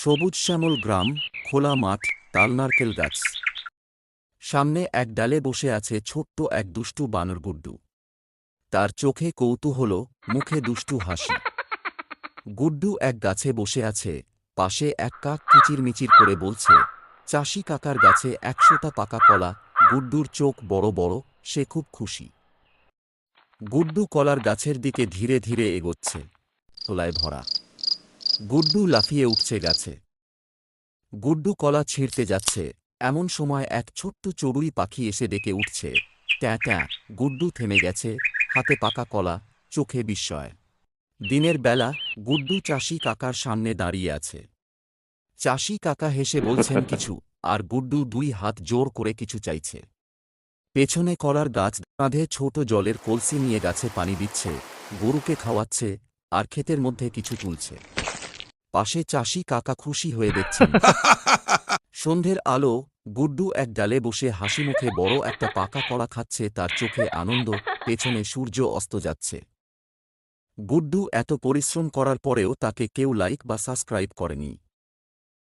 সবুজ শ্যামল গ্রাম, খোলা মাঠ, তালনারকেল গাছ। সামনে এক ডালে বসে আছে ছোট্ট এক দুষ্টু বানর গুড্ডু। তার চোখে কৌতূহল, মুখে দুষ্টু হাসি। গুড্ডু এক গাছে বসে আছে, পাশে এক কাক কিচিরমিচির করে বলছে, চাষি কাকার গাছে ১০০টা পাকা কলা। গুড্ডুর চোখ বড় বড়, সে খুব খুশি। গুড্ডু কলার গাছের দিকে ধীরে ধীরে এগোচ্ছে। তোলায় ভরা। গুড্ডু লাফিয়ে উঠছে গাছে। গুড্ডু কলা ছিঁড়তে যাচ্ছে, এমন সময় এক ছোট্ট চড়ুই পাখি এসে ডেকে উঠছে, ট্যাঁ ট্যাঁ। গুড্ডু থেমে গেছে, হাতে পাকা কলা, চোখে বিস্ময়। দিনের বেলা গুড্ডু চাষি কাকার সামনে দাঁড়িয়ে আছে। চাষি কাকা হেসে বলছেন কিছু, আর গুড্ডু দুই হাত জোর করে কিছু চাইছে। পেছনে কলার গাছ, কাঁধে ছোট জলের কলসি নিয়ে গাছে পানি দিচ্ছে, গরুকে খাওয়াচ্ছে, আর ক্ষেতের মধ্যে কিছু তুলছে। পাশে চাষি কাকা খুশি হয়ে দেখছেন। সন্ধ্যের আলো, গুড্ডু এক ডালে বসে হাসিমুখে বড় একটা পাকা কলা খাচ্ছে, তার চোখে আনন্দ। পেছনে সূর্য অস্ত যাচ্ছে। গুড্ডু এত পরিশ্রম করার পরেও তাকে কেউ লাইক বা সাবস্ক্রাইব করেনি।